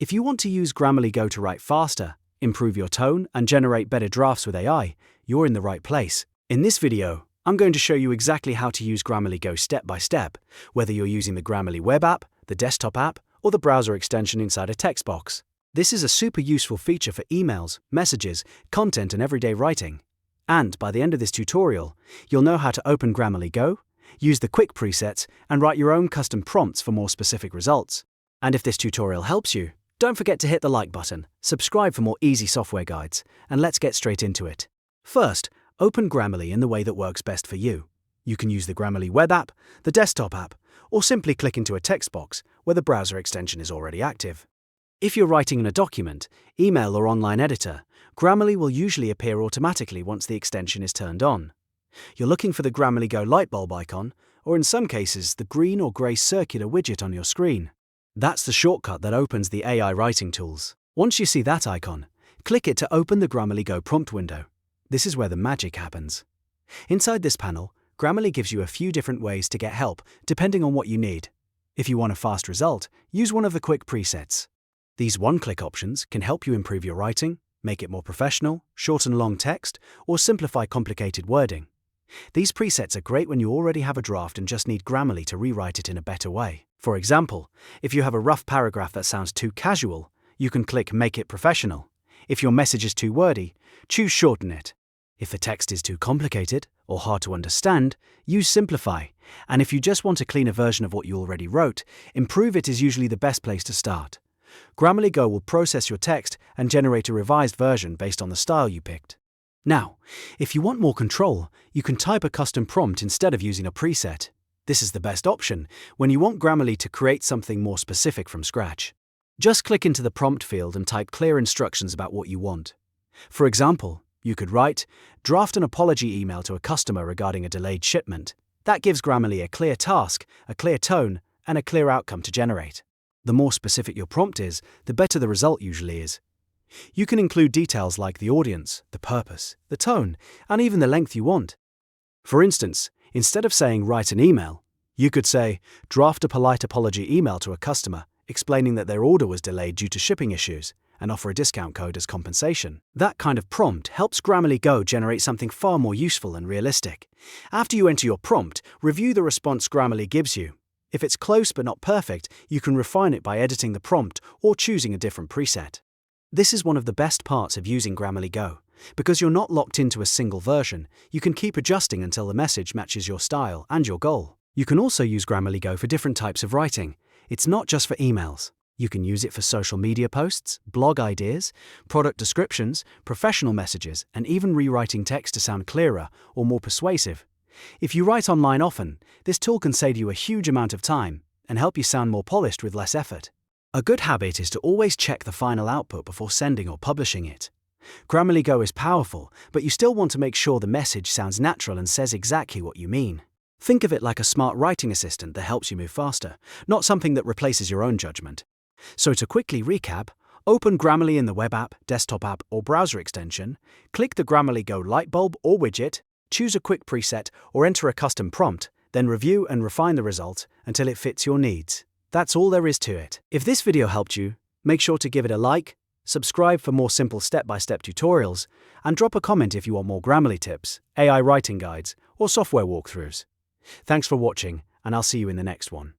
If you want to use Grammarly Go to write faster, improve your tone, and generate better drafts with AI, you're in the right place. In this video, I'm going to show you exactly how to use Grammarly Go step by step, whether you're using the Grammarly web app, the desktop app, or the browser extension inside a text box. This is a super useful feature for emails, messages, content, and everyday writing. And by the end of this tutorial, you'll know how to open Grammarly Go, use the quick presets, and write your own custom prompts for more specific results. And if this tutorial helps you, don't forget to hit the like button, subscribe for more easy software guides, and let's get straight into it. First, open Grammarly in the way that works best for you. You can use the Grammarly web app, the desktop app, or simply click into a text box where the browser extension is already active. If you're writing in a document, email, or online editor, Grammarly will usually appear automatically once the extension is turned on. You're looking for the Grammarly Go Lightbulb icon, or in some cases, the green or grey circular widget on your screen. That's the shortcut that opens the AI writing tools. Once you see that icon, click it to open the Grammarly Go prompt window. This is where the magic happens. Inside this panel, Grammarly gives you a few different ways to get help, depending on what you need. If you want a fast result, use one of the quick presets. These one-click options can help you improve your writing, make it more professional, shorten long text, or simplify complicated wording. These presets are great when you already have a draft and just need Grammarly to rewrite it in a better way. For example, if you have a rough paragraph that sounds too casual, you can click Make it Professional. If your message is too wordy, choose Shorten it. If the text is too complicated or hard to understand, use Simplify. And if you just want a cleaner version of what you already wrote, Improve it is usually the best place to start. Grammarly Go will process your text and generate a revised version based on the style you picked. Now, if you want more control, you can type a custom prompt instead of using a preset. This is the best option when you want Grammarly to create something more specific from scratch. Just click into the prompt field and type clear instructions about what you want. For example, you could write, draft an apology email to a customer regarding a delayed shipment. That gives Grammarly a clear task, a clear tone, and a clear outcome to generate. The more specific your prompt is, the better the result usually is. You can include details like the audience, the purpose, the tone, and even the length you want. For instance, instead of saying write an email, you could say draft a polite apology email to a customer explaining that their order was delayed due to shipping issues and offer a discount code as compensation. That kind of prompt helps Grammarly Go generate something far more useful and realistic. After you enter your prompt, review the response Grammarly gives you. If it's close but not perfect, you can refine it by editing the prompt or choosing a different preset. This is one of the best parts of using Grammarly Go. Because you're not locked into a single version, you can keep adjusting until the message matches your style and your goal. You can also use Grammarly Go for different types of writing. It's not just for emails. You can use it for social media posts, blog ideas, product descriptions, professional messages, and even rewriting text to sound clearer or more persuasive. If you write online often, this tool can save you a huge amount of time and help you sound more polished with less effort. A good habit is to always check the final output before sending or publishing it. Grammarly Go is powerful, but you still want to make sure the message sounds natural and says exactly what you mean. Think of it like a smart writing assistant that helps you move faster, not something that replaces your own judgment. So to quickly recap, open Grammarly in the web app, desktop app, or browser extension, click the Grammarly Go Lightbulb or widget, choose a quick preset, or enter a custom prompt, then review and refine the result until it fits your needs. That's all there is to it. If this video helped you, make sure to give it a like, subscribe for more simple step-by-step tutorials, and drop a comment if you want more Grammarly tips, AI writing guides, or software walkthroughs. Thanks for watching, and I'll see you in the next one.